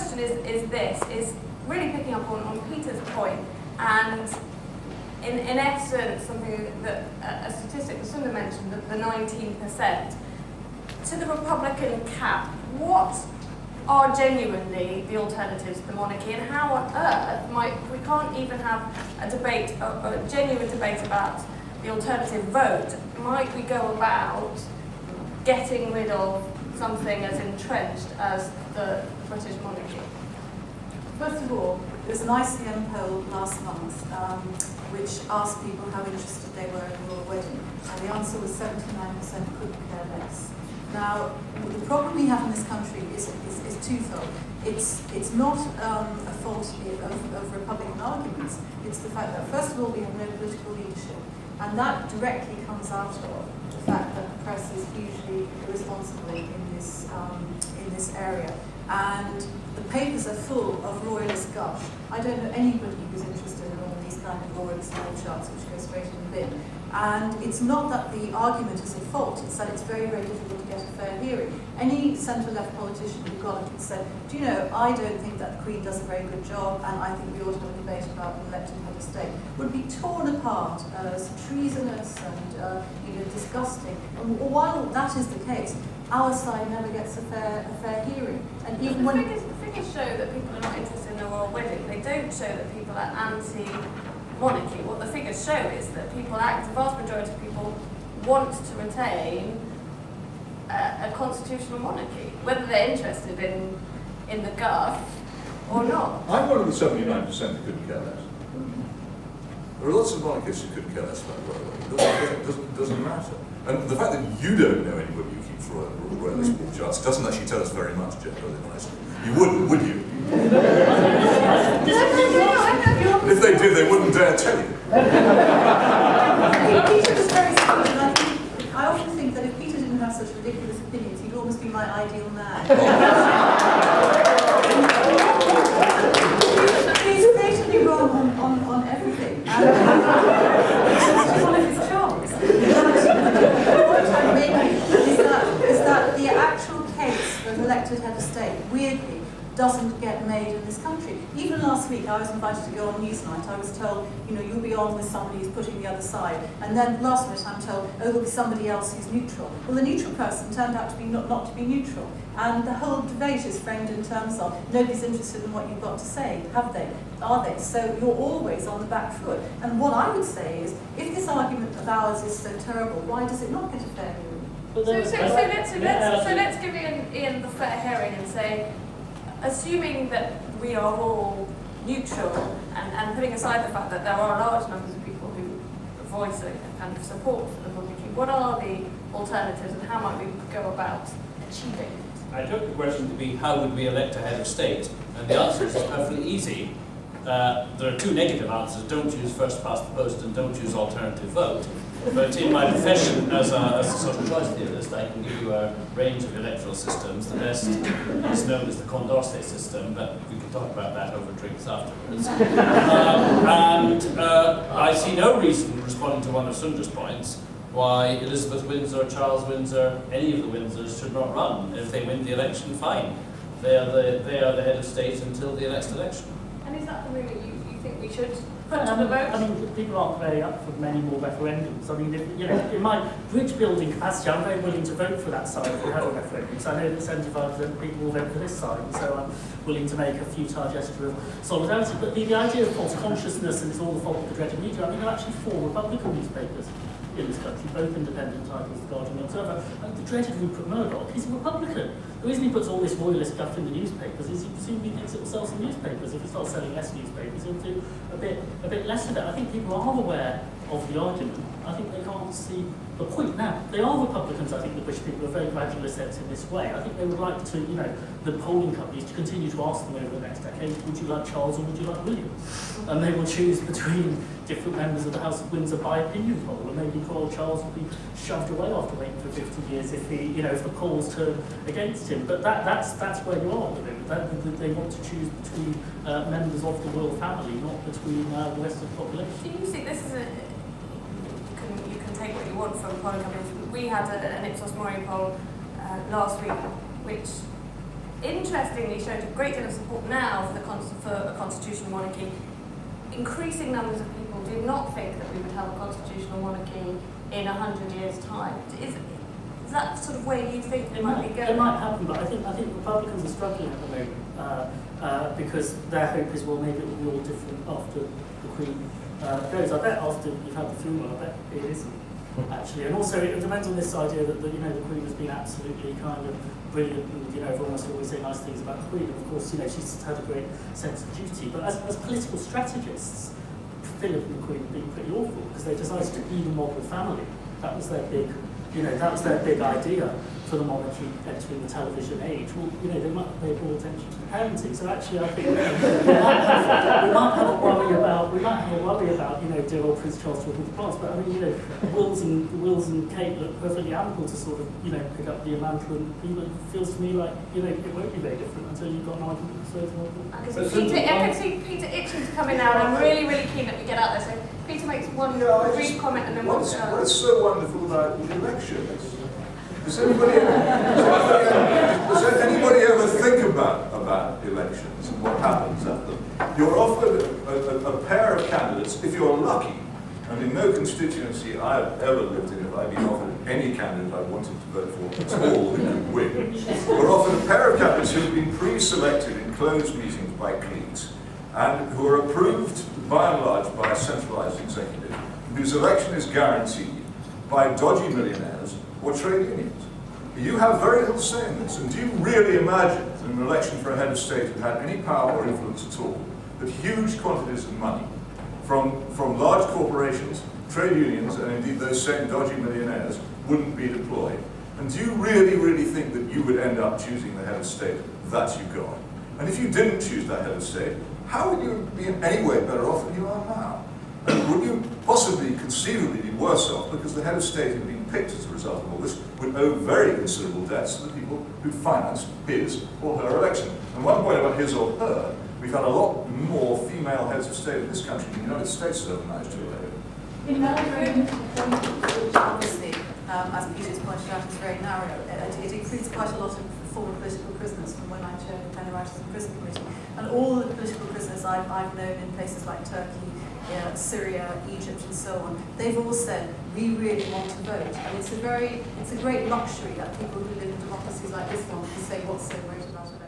question is really picking up on Peter's point, and in essence, something that a statistic that Sunder mentioned, that the 19%, to the Republican cap, what are genuinely the alternatives to the monarchy, and how on earth we can't even have a debate, a genuine debate about the alternative vote, might we go about getting rid of something as entrenched as the British monarchy? First of all, there was an ICM poll last month which asked people how interested they were in the royal wedding, and the answer was 79% couldn't care less. Now, the problem we have in this country is twofold. It's not a fault of Republican arguments. It's the fact that, first of all, we have no political leadership, and that directly comes out of the fact that the press is hugely irresponsible in this area. And the papers are full of royalist gush. I don't know anybody who's interested in all these kind of royalist mail charts which go straight in the bin. And it's not that the argument is at fault, it's that it's very, very difficult to get a fair hearing. Any centre-left politician who got up and said, do you know, I don't think that the Queen does a very good job, and I think we ought to have a debate about an elected head of state, would be torn apart as treasonous and disgusting. And while that is the case, our side never gets a fair hearing. And even the figures show that people are not interested in the royal wedding. They don't show that people are anti-monarchy. What the figures show is that the vast majority of people want to retain a constitutional monarchy, whether they're interested in the guff or not. I'm one of the 79% who couldn't care less. There are lots of monarchists who couldn't care less about the royal wedding. It doesn't matter. And the fact that you don't know anybody who keeps royalist walk charts doesn't actually tell us very much, generally honestly. You wouldn't, would you? If they did, they wouldn't dare tell you. Peter was very smart, and I often think that if Peter didn't have such ridiculous opinions, he'd almost be my ideal man. He's fatally wrong on everything. It's one of his charms. The point I'm making is that the actual case for an elected head of state, weirdly, doesn't get made in this country. Even last week, I was invited to go on Newsnight. I was told, you'll be on with somebody who's putting the other side. And then last minute, I'm told, there'll be somebody else who's neutral. Well, the neutral person turned out to be not to be neutral. And the whole debate is framed in terms of nobody's interested in what you've got to say, have they? Are they? So you're always on the back foot. And what I would say is, if this argument of ours is so terrible, why does it not get a fair hearing? So let's give Iain the fair hearing and say, assuming that we are all neutral and putting aside the fact that there are large numbers of people who voice a kind of support for the monarchy, what are the alternatives and how might we go about achieving it? I took the question to be, how would we elect a head of state? And the answer is perfectly easy. There are two negative answers: don't use first past the post and don't use alternative vote. But in my profession as a social choice theorist, I can give you a range of electoral systems. The best is known as the Condorcet system, but we can talk about that over drinks afterwards. I see no reason, responding to one of Sunder's points, why Elizabeth Windsor, Charles Windsor, any of the Windsors should not run. If they win the election, fine. They are the head of state until the next election. And is that the route you think we should put to the vote? I mean, people aren't very up for many more referendums. I mean, in my bridge building capacity, I'm very willing to vote for that side if we have a referendum. So I know that 75% of people will vote for this side, and so I'm willing to make a futile gesture of solidarity. But the idea of false consciousness and it's all the fault of the dreaded media, I mean, there are actually 4 Republican newspapers in this country, both independent titles, The Guardian and Observer, and the dreaded Rupert Murdoch, he's a Republican. The reason he puts all this royalist stuff in the newspapers is he presumably thinks it will sell some newspapers. If he starts selling less newspapers, he'll do a bit less of it. I think people are aware of the argument. I think they can't see the point. Now, they are Republicans. I think the British people are very gradualist in this way. I think they would like to, the polling companies to continue to ask them over the next decade, would you like Charles or would you like William? And they will choose between different members of the House of Windsor by opinion poll, and maybe poor old Charles will be shoved away after waiting for 50 years if if the polls turn against him. But that's where you are with it. They want to choose between members of the royal family, not between the rest of the population. Do you see this is you can take what you want from polling companies? We had an Ipsos Mori poll last week, which interestingly showed a great deal of support now for a constitutional monarchy. Increasing numbers of people did not think that we would have a constitutional monarchy in 100 years' time. Is that sort of where you think it might be going? It might happen, but I think Republicans are struggling at the moment because their hope is, well, maybe it will be all different after the Queen goes. I bet after you've had the funeral, I bet it isn't, actually. And also, it depends on this idea that the Queen has been absolutely kind of brilliant, and everyone must always say nice things about the Queen. And of course, she's had a great sense of duty. But as political strategists, Philip and the Queen have been pretty awful because they decided to be the model family. That was their big, that was their big idea for the monarchy entering the television age. Well, they might pay more attention to the parenting. So actually, I think we might have a worry about, dear old Prince Charles talking to plants. But I mean, Wills and Kate look perfectly ample to sort of, pick up the mantle. And it feels to me like, it won't be very different until you've got an argument for certain. I can see Peter Hitchens coming now, and I'm really, really keen that we get out there. So Peter makes one brief comment, and then what's so wonderful about the elections? Does anybody ever think about elections and what happens at them? You're offered a pair of candidates, if you're lucky, and in no constituency I've ever lived in, if I've been offered any candidate I wanted to vote for at all who could win. We're offered a pair of candidates who have been pre-selected in closed meetings by cliques, and who are approved by and large by a centralised executive, whose election is guaranteed by dodgy millionaires or trade unions. You have very little say in this, and do you really imagine that an election for a head of state who had any power or influence at all, that huge quantities of money from large corporations, trade unions, and indeed those same dodgy millionaires wouldn't be deployed? And do you really, really think that you would end up choosing the head of state that you got? And if you didn't choose that head of state, how would you be in any way better off than you are now? And would you possibly, conceivably, be worse off because the head of state who had been picked as a result of all this would owe very considerable debts to the people who financed his or her election? And one point about his or her, we've had a lot more female heads of state in this country than the United States has ever managed to elect. In Melbourne, which obviously, as Peter's pointed out, is very narrow, it includes quite a lot of former political prisoners from when I chaired the Panellists and Prison Committee. And all the political prisoners I've known in places like Turkey, Syria, Egypt, and so on, they've all said, we really want to vote. And it's a great luxury that people who live in democracies like this one can say what's so great about it.